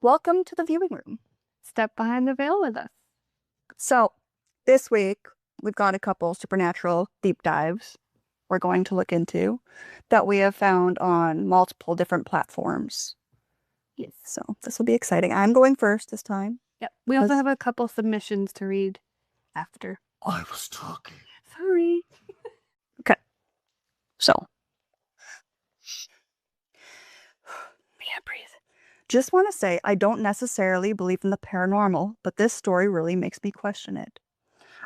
Welcome to the viewing room. Step behind the veil with us. So, this week we've got a couple supernatural deep dives we're going to look into that we have found on multiple different platforms. Yes. So, this will be exciting. I'm going first this time. Yep. We also have a couple submissions to read after. I was talking. Sorry. Okay. So, yeah, breathe. Just want to say I don't necessarily believe in the paranormal, but this story really makes me question it.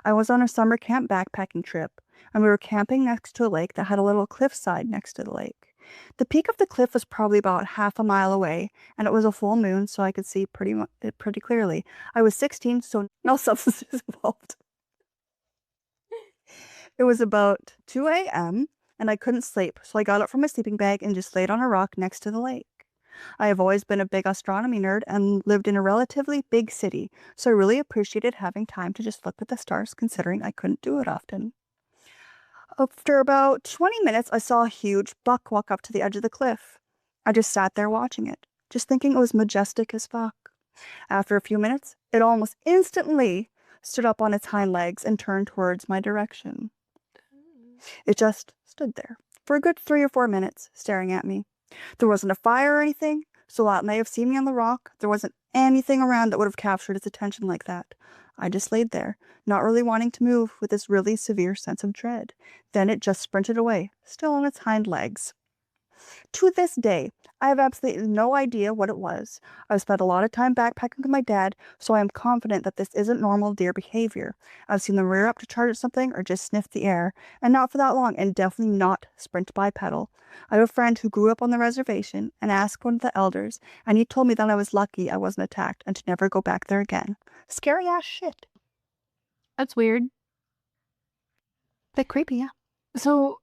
I was on a summer camp backpacking trip, and we were camping next to a lake that had a little cliffside next to the lake. The peak of the cliff was probably about half a mile away, and it was a full moon, so I could see pretty clearly. I was 16, so no substances involved. It was about 2 a.m., and I couldn't sleep, so I got up from my sleeping bag and just laid on a rock next to the lake. I have always been a big astronomy nerd and lived in a relatively big city, so I really appreciated having time to just look at the stars considering I couldn't do it often. After about 20 minutes, I saw a huge buck walk up to the edge of the cliff. I just sat there watching it, just thinking it was majestic as fuck. After a few minutes, it almost instantly stood up on its hind legs and turned towards my direction. It just stood there for a good 3 or 4 minutes, staring at me. There wasn't a fire or anything, so while it may have seen me on the rock, there wasn't anything around that would have captured its attention like that. I just laid there, not really wanting to move, with this really severe sense of dread. Then it just sprinted away, still on its hind legs. To this day, I have absolutely no idea what it was. I've spent a lot of time backpacking with my dad, so I am confident that this isn't normal deer behavior. I've seen them rear up to charge at something or just sniff the air, and not for that long, and definitely not sprint bipedal. I have a friend who grew up on the reservation and asked one of the elders, and he told me that I was lucky I wasn't attacked and to never go back there again. Scary ass shit. That's weird. Bit creepy, yeah. So,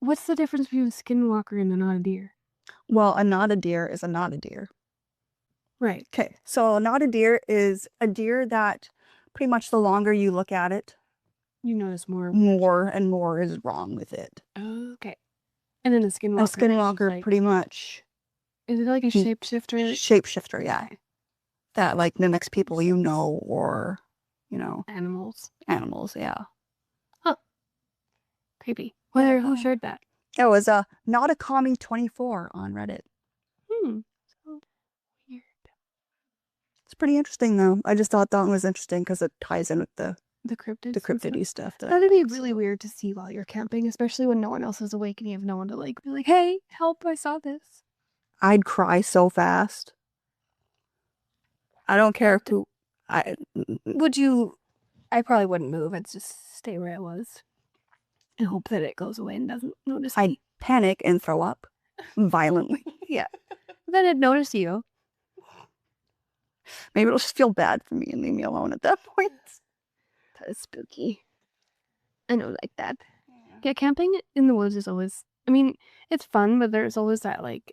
what's the difference between a skinwalker and a not a deer? Well, a not a deer is a not a deer. Right. Okay, so a not a deer is a deer that pretty much the longer you look at it, You notice more. more and more is wrong with it. Okay. And then a skinwalker. A skinwalker, like, pretty much. Is it like a shapeshifter? Shapeshifter, yeah. That like mimics people you know or, Animals. animals, yeah. Huh. Creepy. Who shared that? It was not a commie 24 on Reddit. So weird. It's pretty interesting though. I just thought that one was interesting because it ties in with the cryptidy stuff. That'd be really weird to see while you're camping, especially when no one else is awake and you have no one to be like, hey, help, I saw this. I'd cry so fast. I don't care who. Would you? I probably wouldn't move. I'd just stay where I was and hope that it goes away and doesn't notice me. I'd panic and throw up violently. Yeah. Then it'd notice you. Maybe it'll just feel bad for me and leave me alone at that point. That is spooky. I know, like that. Yeah, camping in the woods is always, I mean, it's fun, but there's always that, like,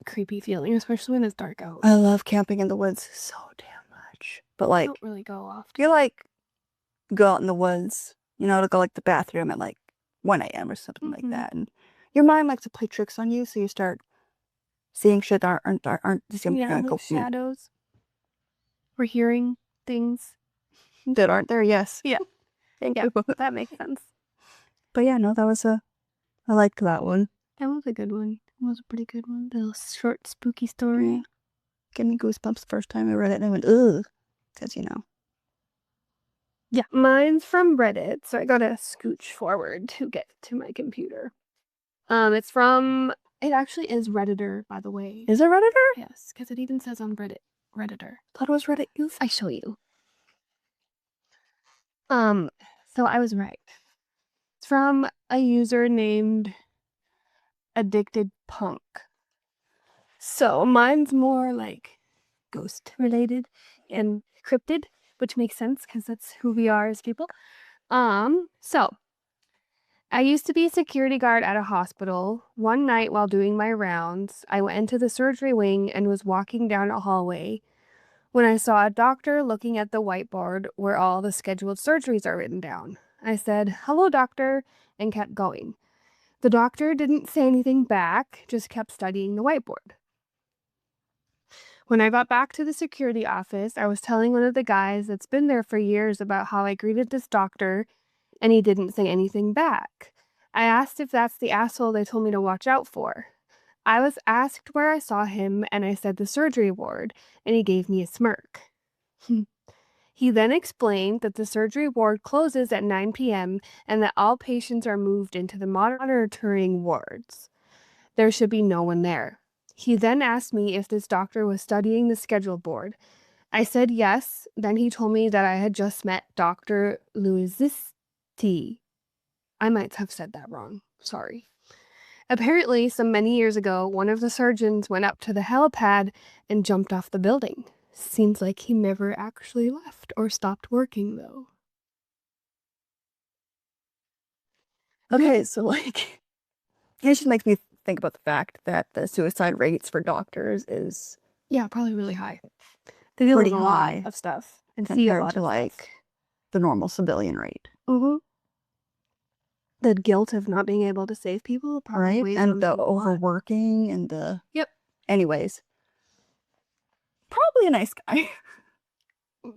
creepy feeling, especially when it's dark out. I love camping in the woods so damn much. But, I like, don't really go often. you, go out in the woods, to go, the bathroom at, 1 a.m. or something like that. And your mind likes to play tricks on you, so you start seeing shit that aren't like shadows. We're hearing things that aren't there, yes. Yeah. Thank Yeah, you. that makes sense. But yeah, no, I liked that one. That was a good one. It was a pretty good one. The short, spooky story. Yeah. Gave me goosebumps the first time I read it, and I went, ugh. Because, Yeah, mine's from Reddit, so I gotta scooch forward to get to my computer. It actually is Redditor, by the way. Is it Redditor? Yes, because it even says on Reddit, Redditor. Thought it was Reddit Youth. I show you. So I was right. It's from a user named Addicted Punk. So mine's more like ghost related and cryptid, which makes sense because that's who we are as people. So I used to be a security guard at a hospital. One night while doing my rounds, I went into the surgery wing and was walking down a hallway when I saw a doctor looking at the whiteboard where all the scheduled surgeries are written down. I said, "Hello, doctor," and kept going. The doctor didn't say anything back, just kept studying the whiteboard. When I got back to the security office, I was telling one of the guys that's been there for years about how I greeted this doctor and he didn't say anything back. I asked if that's the asshole they told me to watch out for. I was asked where I saw him and I said the surgery ward, and he gave me a smirk. He then explained that the surgery ward closes at 9 p.m. and that all patients are moved into the monitoring wards. There should be no one there. He then asked me if this doctor was studying the schedule board. I said yes. Then he told me that I had just met Dr. Luizisti. I might have said that wrong. Sorry. Apparently, some many years ago, one of the surgeons went up to the helipad and jumped off the building. Seems like he never actually left or stopped working, though. Okay, so like, it just makes me think about the fact that the suicide rates for doctors is Yeah, probably really high. They deal with pretty a lot high of stuff and see a compared lot to of like stuff. the normal civilian rate, The guilt of not being able to save people probably right? weighs And on the them a lot. overworking and the Yep. anyways, probably a nice guy.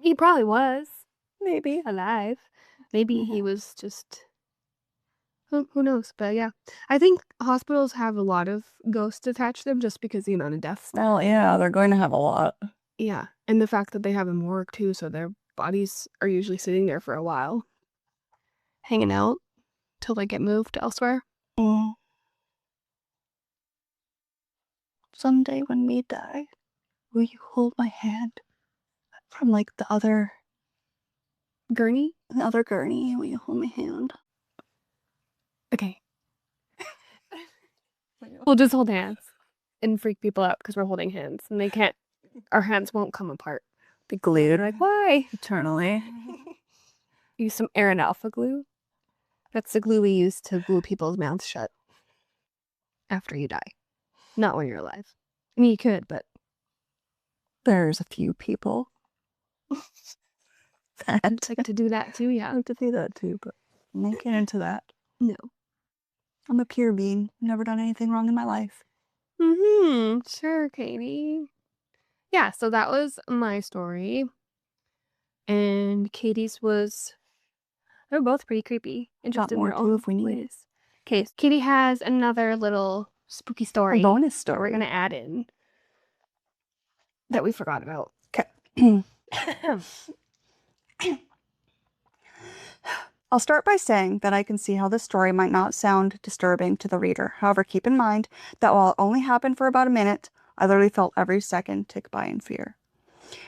He probably was Maybe. alive. Maybe he was just who knows? But yeah, I think hospitals have a lot of ghosts attached to them just because the amount of deaths. Well, yeah, they're going to have a lot. Yeah, and the fact that they have a morgue too, so their bodies are usually sitting there for a while, hanging out till they get moved elsewhere. Mm. Someday when we die, will you hold my hand from like the other Gurney? gurney? Will you hold my hand? Okay. We'll just hold hands and freak people out because we're holding hands and they can't, our hands won't come apart. Be glued Like, why? eternally. Use some Aran Alpha glue. That's the glue we use to glue people's mouths shut after you die. Not when you're alive. I mean, you could, but There's a few people that like to do that too, yeah. like to do that too, but I'm not getting into that. No. I'm a pure being. Never done anything wrong in my life. Sure, Katie. Yeah, so that was my story. And Katie's was, they're both pretty creepy and Got just in more their too own if we need it. ways. Okay, so Katie has another little spooky story A bonus that we're story. going to add in that we forgot about. Okay. I'll start by saying that I can see how this story might not sound disturbing to the reader. However, keep in mind that while it only happened for about a minute, I literally felt every second tick by in fear.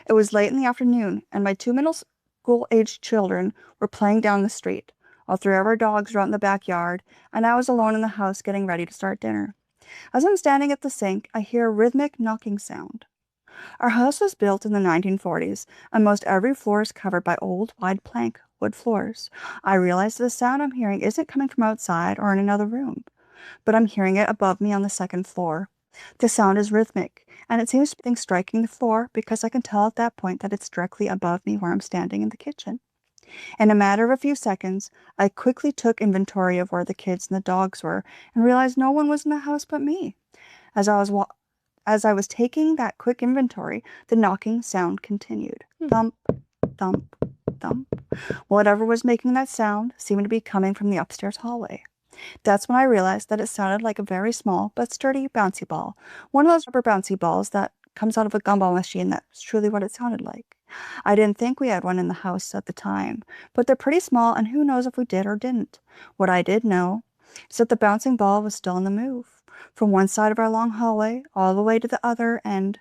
It was late in the afternoon, and my two middle school-aged children were playing down the street. All three of our dogs were out in the backyard, and I was alone in the house getting ready to start dinner. As I'm standing at the sink, I hear a rhythmic knocking sound. Our house was built in the 1940s, and most every floor is covered by old, wide plank wood floors. I realize the sound I'm hearing isn't coming from outside or in another room, but I'm hearing it above me on the second floor. The sound is rhythmic, and it seems to be striking the floor because I can tell at that point that it's directly above me where I'm standing in the kitchen. In a matter of a few seconds, I quickly took inventory of where the kids and the dogs were and realized no one was in the house but me. As I was taking that quick inventory, the knocking sound continued. Thump, thump, thump. Whatever was making that sound seemed to be coming from the upstairs hallway. That's when I realized that it sounded like a very small but sturdy bouncy ball. One of those rubber bouncy balls that comes out of a gumball machine. That's truly what it sounded like. I didn't think we had one in the house at the time, but they're pretty small and who knows if we did or didn't. What I did know is that the bouncing ball was still on the move, from one side of our long hallway all the way to the other end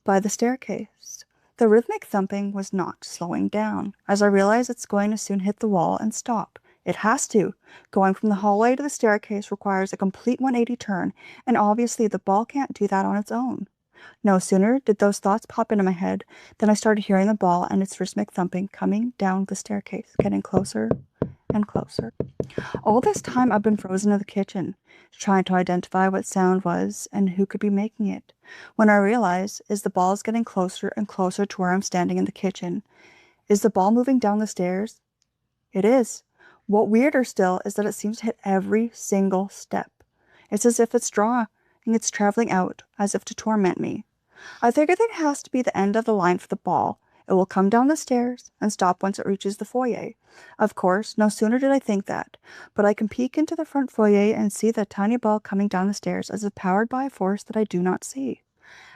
by the staircase. The rhythmic thumping was not slowing down, as I realized it's going to soon hit the wall and stop. It has to. Going from the hallway to the staircase requires a complete 180 turn, and obviously the ball can't do that on its own. No sooner did those thoughts pop into my head than I started hearing the ball and its rhythmic thumping coming down the staircase, getting closer and closer. All this time I've been frozen in the kitchen, trying to identify what sound was and who could be making it. When I realize is the ball is getting closer and closer to where I'm standing in the kitchen. Is the ball moving down the stairs? It is. What weirder still is that it seems to hit every single step. It's as if it's drawing, it's traveling out, as if to torment me. I figure that has to be the end of the line for the ball. It will come down the stairs and stop once it reaches the foyer. Of course, no sooner did I think that, but I can peek into the front foyer and see the tiny ball coming down the stairs as if powered by a force that I do not see.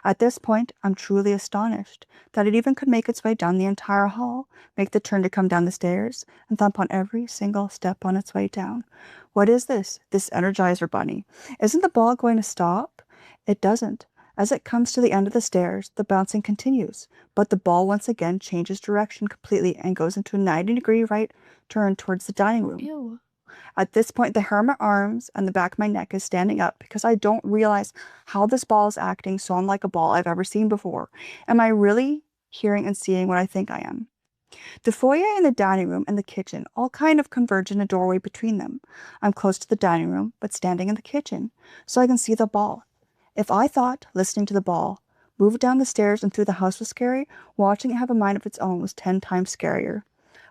At this point, I'm truly astonished that it even could make its way down the entire hall, make the turn to come down the stairs, and thump on every single step on its way down. What is this? This Energizer Bunny. Isn't the ball going to stop? It doesn't. As it comes to the end of the stairs, the bouncing continues, but the ball once again changes direction completely and goes into a 90-degree right turn towards the dining room. Ew. At this point, the hair on my arms and the back of my neck is standing up because I don't realize how this ball is acting so unlike a ball I've ever seen before. Am I really hearing and seeing what I think I am? The foyer and the dining room and the kitchen all kind of converge in a doorway between them. I'm close to the dining room, but standing in the kitchen, so I can see the ball. If I thought listening to the ball move down the stairs and through the house was scary, watching it have a mind of its own was 10 times scarier.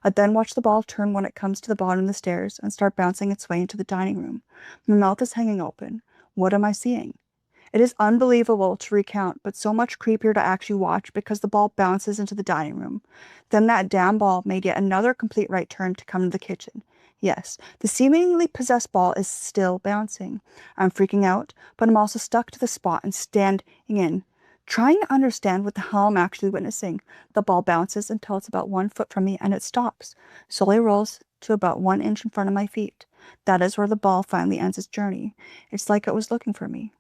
I then watch the ball turn when it comes to the bottom of the stairs and start bouncing its way into the dining room. My mouth is hanging open. What am I seeing? It is unbelievable to recount, but so much creepier to actually watch because the ball bounces into the dining room. Then that damn ball made yet another complete right turn to come to the kitchen. Yes, the seemingly possessed ball is still bouncing. I'm freaking out, but I'm also stuck to the spot and standing in, trying to understand what the hell I'm actually witnessing. The ball bounces until it's about 1 foot from me and it stops, slowly rolls to about 1 inch in front of my feet. That is where the ball finally ends its journey. It's like it was looking for me.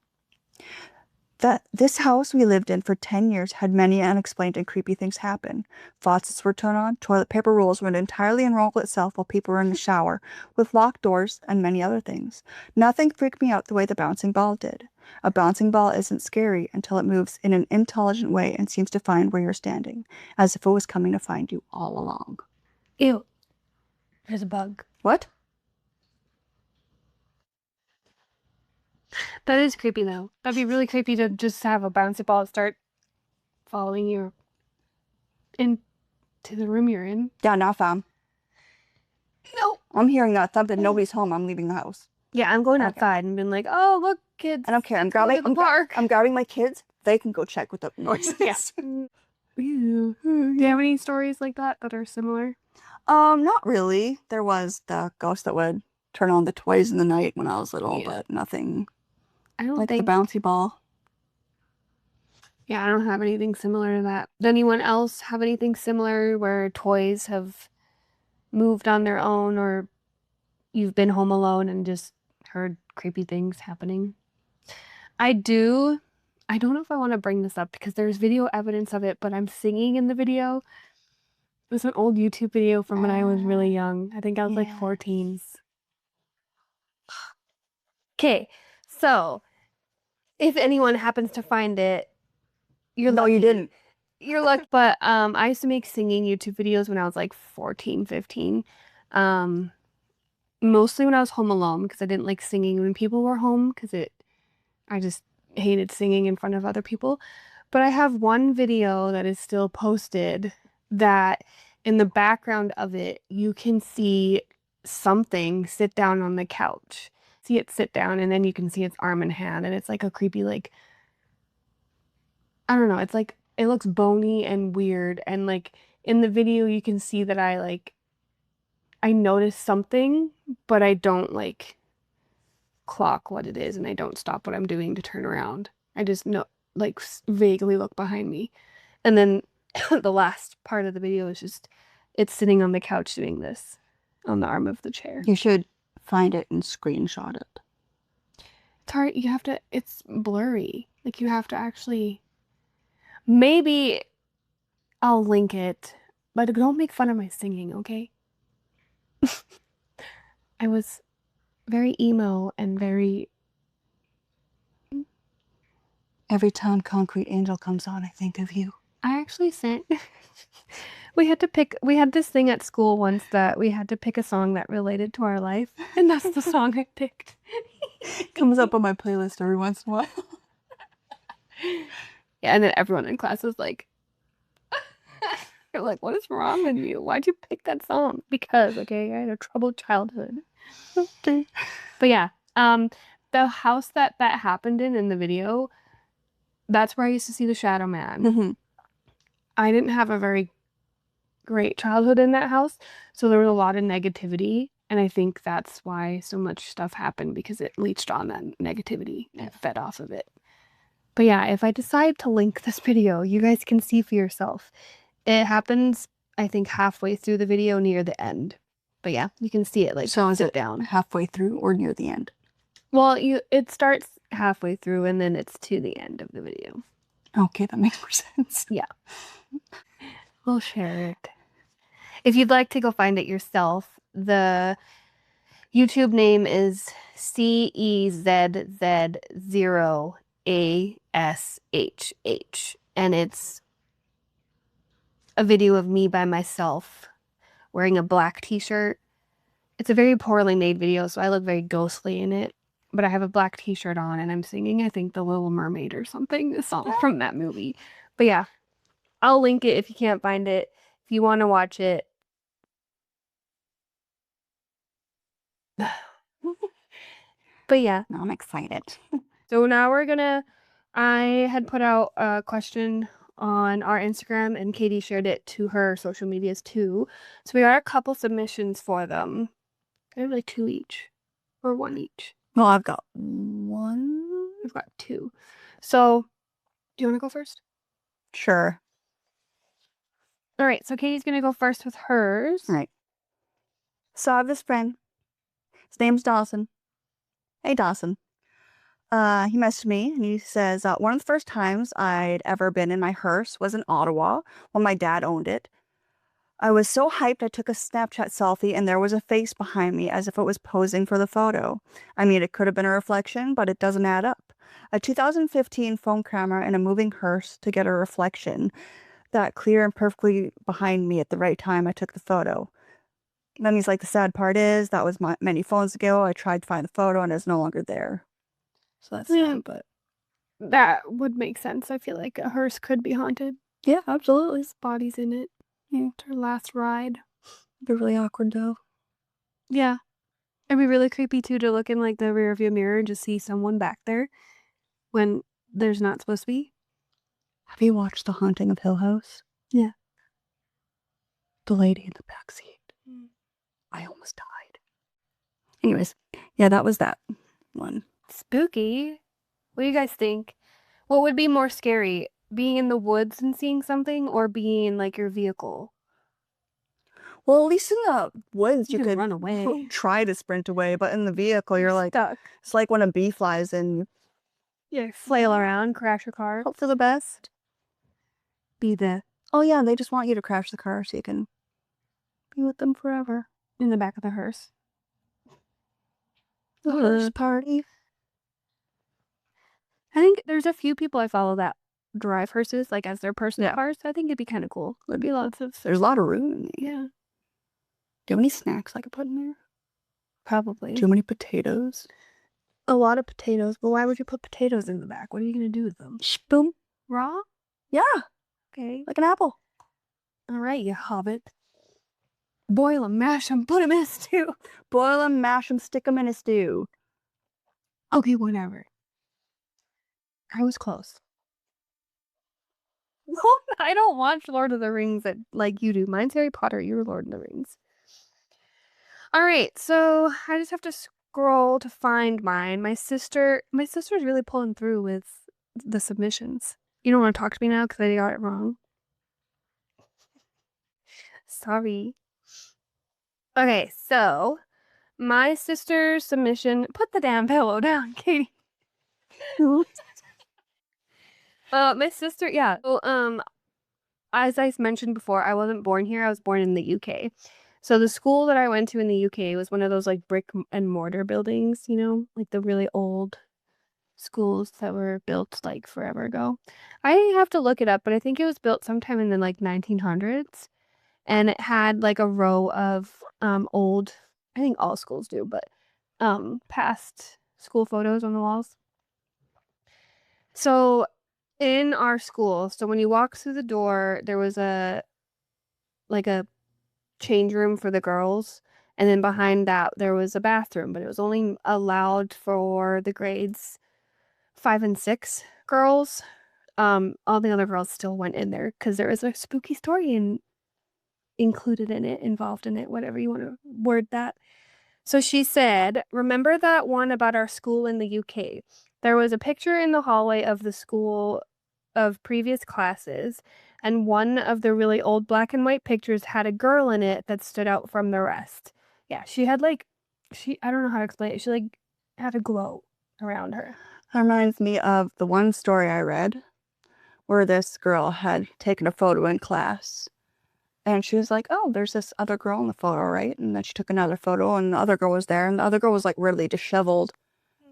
This house we lived in for 10 years had many unexplained and creepy things happen. Faucets were turned on, toilet paper rolls would entirely unroll itself while people were in the shower, with locked doors and many other things. Nothing freaked me out the way the bouncing ball did. A bouncing ball isn't scary until it moves in an intelligent way and seems to find where you're standing, as if it was coming to find you all along. Ew. There's a bug. What? That is creepy though. That'd be really creepy to just have a bouncy ball start following you into the room you're in. Yeah, now fam. No. I'm hearing that thump and nobody's home. I'm leaving the house. Yeah, I'm going Okay. outside and being like, oh, look, kids. I don't care. I'm Look at the park. I'm grabbing my kids. They can go check what the noise is. Yeah. Ew. Do you have any stories like that that are similar? Not really. There was the ghost that would turn on the toys in the night when I was little, Yeah. but nothing I don't like think the bouncy ball. Yeah, I don't have anything similar to that. Does anyone else have anything similar where toys have moved on their own, or you've been home alone and just heard creepy things happening? I do. I don't know if I want to bring this up because there's video evidence of it, but I'm singing in the video. It was an old YouTube video from when I was really young. I think I was like 14. Okay, so if anyone happens to find it, you're No, lucky. you didn't. You're lucky. But I used to make singing YouTube videos when I was like 14, 15. Mostly when I was home alone because I didn't like singing when people were home because I just hated singing in front of other people. But I have one video that is still posted that in the background of it, you can see something sit down on the couch. See it sit down, and then you can see its arm and hand, and it's like a creepy, like, I don't know, it's like, it looks bony and weird, and like in the video you can see that I notice something, but I don't like clock what it is, and I don't stop what I'm doing to turn around. I just know, like, vaguely look behind me. And then the last part of the video is just it's sitting on the couch doing this on the arm of the chair. You should find it and screenshot it. It's hard. You have to, it's blurry. Like, you have to actually, maybe I'll link it, but don't make fun of my singing, okay? I was very emo and very... Every time Concrete Angel comes on, I think of you. I actually sang. We had this thing at school once that we had to pick a song that related to our life, and that's the song I picked. Comes up on my playlist every once in a while. Yeah, and then everyone in class was like, you're like, what is wrong with you? Why'd you pick that song? Because, okay, I had a troubled childhood. Okay. But yeah, the house that happened in the video, That's where I used to see the Shadow Man. Mm-hmm. I didn't have a very great childhood in that house, so there was a lot of negativity, and I think that's why so much stuff happened, because it leached on that negativity and it fed off of it. But yeah, if I decide to link this video, you guys can see for yourself. It happens, I think, halfway through the video near the end. But yeah, you can see it like So is it down. halfway through or near the end? Well, it starts halfway through and then it's to the end of the video. Okay, that makes more sense. Yeah. We'll share it. If you'd like to go find it yourself, the YouTube name is CEZZ0ASHH, and it's a video of me by myself wearing a black t-shirt. It's a very poorly made video, so I look very ghostly in it, but I have a black t-shirt on and I'm singing, I think, The Little Mermaid or something, a song from that movie. But yeah, I'll link it if you can't find it. If you want to watch it. But yeah. I'm excited. So now I had put out a question on our Instagram and Katie shared it to her social medias too. So we got a couple submissions for them. I have like 2 each or 1 each. Well, I've got 1. We've got 2. So do you want to go first? Sure. All right. So Katie's going to go first with hers. All right. So I have this friend. His name's Dawson. Hey, Dawson. He messaged me and he says, one of the first times I'd ever been in my hearse was in Ottawa when my dad owned it. I was so hyped I took a Snapchat selfie and there was a face behind me as if it was posing for the photo. I mean, it could have been a reflection, but it doesn't add up. A 2015 phone camera and a moving hearse to get a reflection that clear and perfectly behind me at the right time I took the photo. Then he's like, the sad part is that was many phones ago. I tried to find the photo and it's no longer there. So that's sad, but that would make sense. I feel like a hearse could be haunted. Yeah, absolutely. His body's in it. Yeah. It's her last ride. It'd be really awkward though. Yeah. It'd be really creepy too to look in like the rear view mirror and just see someone back there when there's not supposed to be. Have you watched The Haunting of Hill House? Yeah. The lady in the back seat. I almost died. Anyways, yeah, that was that one. Spooky. What do you guys think? What would be more scary? Being in the woods and seeing something, or being in like your vehicle? Well, at least in the woods You you can could run away. try to sprint away, but in the vehicle you're like Stuck. it's like when a bee flies in. Yeah, flail around, crash your car. Hope for the best. Oh yeah, they just want you to crash the car so you can be with them forever. In the back of the hearse. The hearse party. I think there's a few people I follow that drive hearses like as their personal cars. I think it'd be kind of cool. There'd be lots of. There's a lot of room in there. Yeah. Do you have any snacks I could put in there? Probably. Too many potatoes. A lot of potatoes, but why would you put potatoes in the back? What are you gonna do with them? Boom. Raw? Yeah. Okay. Like an apple. All right, you hobbit. Boil them, mash them, put them in a stew. Boil them, mash them, stick them in a stew. Okay, whatever. I was close. I don't watch Lord of the Rings like you do. Mine's Harry Potter, you're Lord of the Rings. All right, so I just have to scroll to find mine. My sister's really pulling through with the submissions. You don't want to talk to me now because I got it wrong. Sorry. Okay, so my sister's submission. Put the damn pillow down, Katie. My sister, yeah. So, as I mentioned before, I wasn't born here. I was born in the UK. So the school that I went to in the UK was one of those like brick and mortar buildings, you know, like the really old schools that were built like forever ago. I have to look it up, but I think it was built sometime in the like 1900s. And it had like a row of old, I think all schools do, but past school photos on the walls. So in our school, so when you walk through the door, there was a change room for the girls, and then behind that there was a bathroom, but it was only allowed for the grades 5 and 6 girls. all the other girls still went in there because there was a spooky story included in it, involved in it, whatever you want to word that. So she said, remember that one about our school in the UK? There was a picture in the hallway of the school of previous classes, and one of the really old black and white pictures had a girl in it that stood out from the rest. Yeah, she had like, I don't know how to explain it. She like had a glow around her. That reminds me of the one story I read where this girl had taken a photo in class. And she was like, oh, there's this other girl in the photo, right? And then she took another photo and the other girl was there. And the other girl was like really disheveled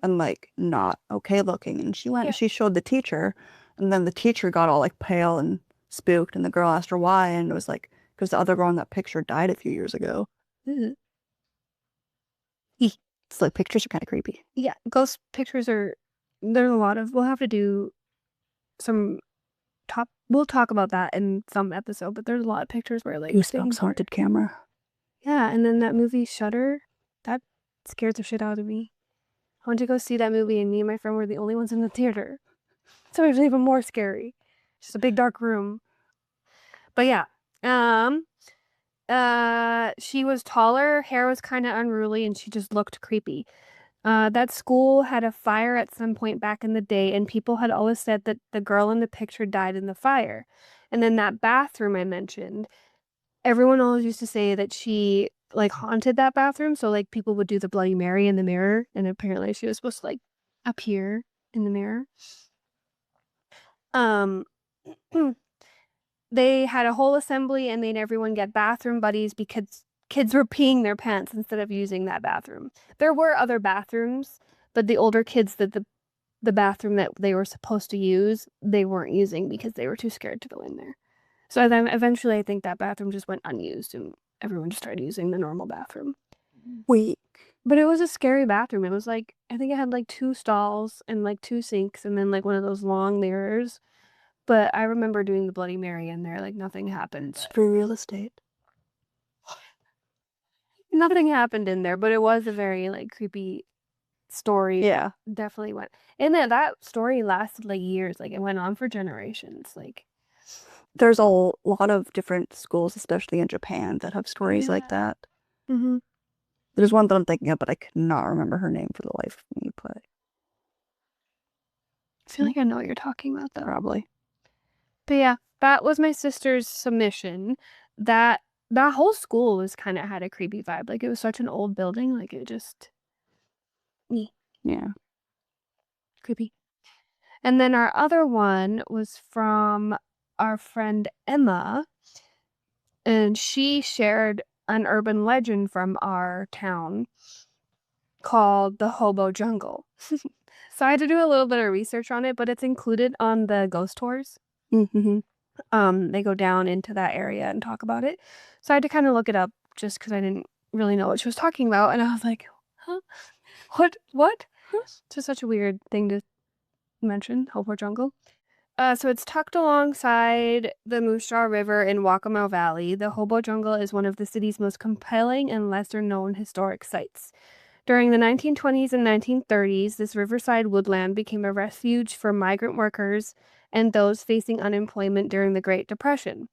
and like not okay looking. And she went Yeah. and she showed the teacher. And then the teacher got all like pale and spooked. And the girl asked her why. And it was like, because the other girl in that picture died a few years ago. Mhm. So like pictures are kind of creepy. Yeah, ghost pictures are, there's a lot of, we'll have to do some we'll talk about that in some episode, but there's a lot of pictures where like Goosebumps things haunted camera. yeah, and then that movie Shudder, that scares the shit out of me. I went to go see that movie and me and my friend were the only ones in the theater. So it was even more scary. Just a big dark room. But yeah. She was taller, hair was kind of unruly, and she just looked creepy. That school had a fire at some point back in the day, and people had always said that the girl in the picture died in the fire. And then that bathroom I mentioned, everyone always used to say that she like haunted that bathroom. So like people would do the Bloody Mary in the mirror, and apparently she was supposed to like appear in the mirror. Um, they had a whole assembly and made everyone get bathroom buddies because kids were peeing their pants instead of using that bathroom. There were other bathrooms, but the older kids that the bathroom that they were supposed to use, they weren't using because they were too scared to go in there. So then eventually I think that bathroom just went unused and everyone just started using the normal bathroom. Weak. But it was a scary bathroom. It was like, I think it had like 2 stalls and like 2 sinks and then like one of those long mirrors. But I remember doing the Bloody Mary in there, like nothing happened. It's free real estate. Nothing happened in there, but it was a very like creepy story. Yeah. Definitely went. And then that story lasted like years. Like it went on for generations. Like There's a lot of different schools, especially in Japan, that have stories like yeah. that. Mm-hmm. There's one that I'm thinking of, but I cannot remember her name for the life of me, but I feel like I know what you're talking about though. probably. But yeah, that was my sister's submission. That that whole school was kind of had a creepy vibe. Like it was such an old building. Like it just Yeah. creepy. And then our other one was from our friend Emma, and she shared an urban legend from our town called the Hobo Jungle. So I had to do a little bit of research on it, but it's included on the ghost tours. Mm-hmm. They go down into that area and talk about it. So I had to kind of look it up just because I didn't really know what she was talking about, and I was like, huh? What? It's just such a weird thing to mention, Hobo Jungle. So it's tucked alongside the Moose Jaw River in Waccamaw Valley. The Hobo Jungle is one of the city's most compelling and lesser-known historic sites. During the 1920s and 1930s, this riverside woodland became a refuge for migrant workers and those facing unemployment during the Great Depression.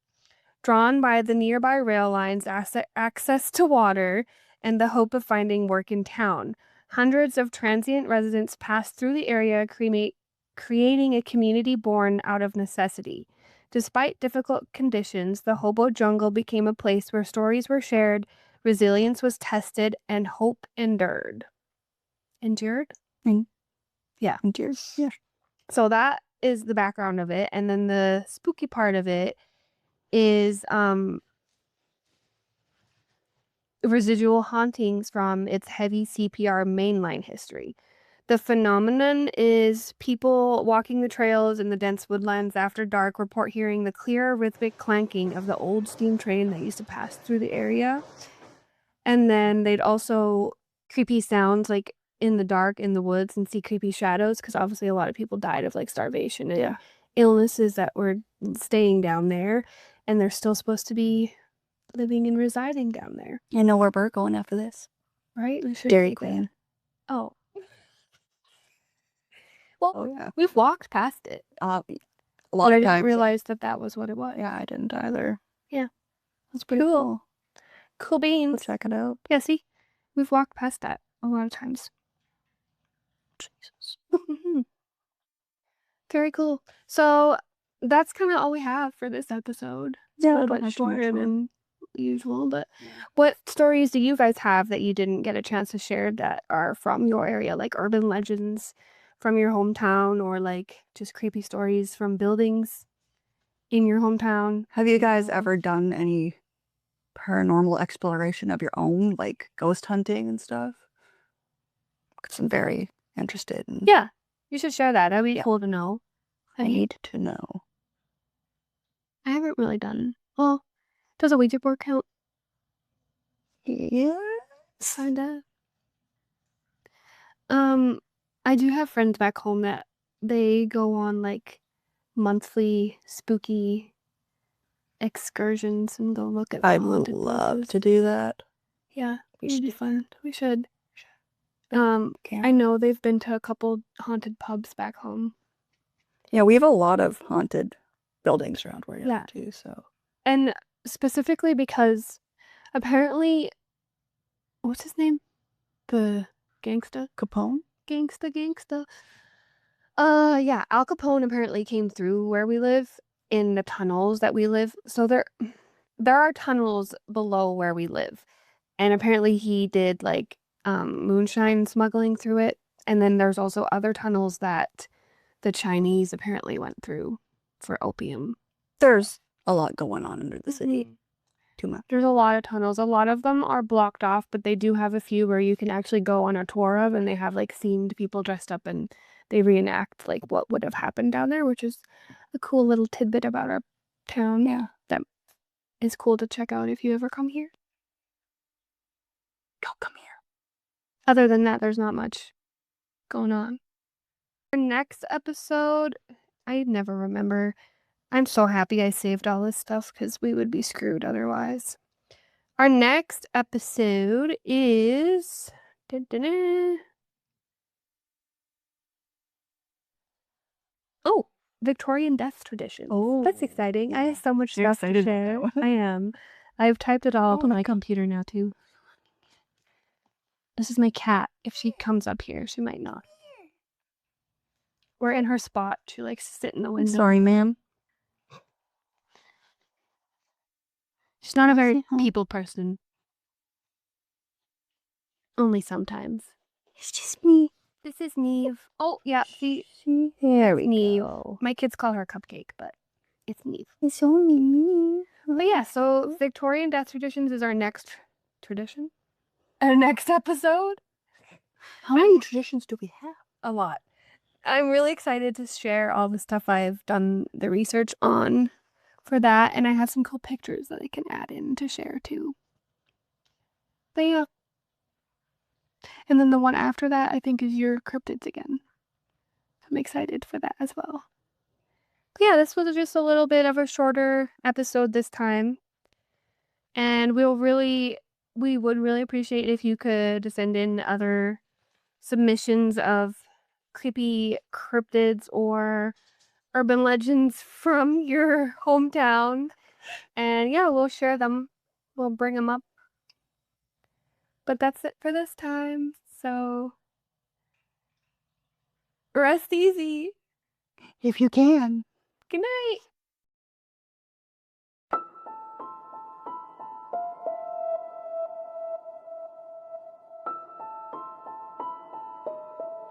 Drawn by the nearby rail lines, access to water, and the hope of finding work in town, hundreds of transient residents passed through the area, creating a community born out of necessity. Despite difficult conditions, the Hobo Jungle became a place where stories were shared, resilience was tested, and hope endured. Endured? Yeah. Endured. Yeah. So that is the background of it. And then the spooky part of it is residual hauntings from its heavy CPR mainline history. The phenomenon is people walking the trails in the dense woodlands after dark report hearing the clear rhythmic clanking of the old steam train that used to pass through the area. And then they'd also creepy sounds like in the dark in the woods and see creepy shadows because obviously a lot of people died of like starvation and illnesses that were staying down there, and they're still supposed to be living and residing down there. I know where we're going after this. Right? We should Dairy keep it. Queen. Oh. Well, Oh yeah. we've walked past it. a lot But I of didn't times. realize that was what it was. Yeah, I didn't either. Yeah. That's pretty cool. Cool We'll beans. check it out. Yeah, see? We've walked past that a lot of times. Jesus. Very cool. So that's kind of all we have for this episode. Yeah, A I little don't bit have too much shorter more. than usual, but what stories do you guys have that you didn't get a chance to share that are from your area, like urban legends from your hometown, or like just creepy stories from buildings in your hometown? Have you guys ever done any paranormal exploration of your own, like ghost hunting and stuff? Because I'm very interested in. Yeah, you should share that. That'd be Yeah. cool to know. I need to know. I haven't really done. Well, does a Ouija board count? Yes. Kinda. I do have friends back home that they go on like monthly spooky excursions and go look at I would haunted love places. to do that. Yeah, We it'd should be do fun. We should. Okay. I know they've been to a couple haunted pubs back home. Yeah, we have a lot of haunted buildings around where you're Yeah. at too, so. And specifically because apparently, what's his name? The gangsta? Capone? Gangsta. Yeah, Al Capone apparently came through where we live in the tunnels that we live. So there are tunnels below where we live. And apparently he did like moonshine smuggling through it. And then there's also other tunnels that the Chinese apparently went through for opium. There's a lot going on under the city. Too much. There's a lot of tunnels. A lot of them are blocked off, but they do have a few where you can actually go on a tour of, and they have like themed people dressed up and they reenact like what would have happened down there, which is a cool little tidbit about our town. Yeah. That is cool to check out if you ever come here. Come here. Other than that, there's not much going on. Our next episode, I never remember. I'm so happy I saved all this stuff because we would be screwed otherwise. Our next episode is Victorian death traditions. Oh, that's exciting. I have so much You're stuff to excited share. now. I am. I've typed it all up on my computer now too. This is my cat. If she comes up here, she might not. We're in her spot. She likes to sit in the window. Sorry, ma'am. She's not a very people person. Only sometimes. It's just me. This is Neve. Oh, yeah. See, There we Neve. go. My kids call her Cupcake, but it's Neve. It's only me. But yeah, so Victorian death traditions is our next tradition. Our next episode. How many traditions do we have? A lot. I'm really excited to share all the stuff I've done the research on for that, and I have some cool pictures that I can add in to share too. But yeah. And then the one after that, I think, is your cryptids again. I'm excited for that as well. But yeah, this was just a little bit of a shorter episode this time. And we would really appreciate if you could send in other submissions of creepy cryptids or urban legends from your hometown. And yeah, we'll share them. We'll bring them up. But that's it for this time. So rest easy. If you can. Good night.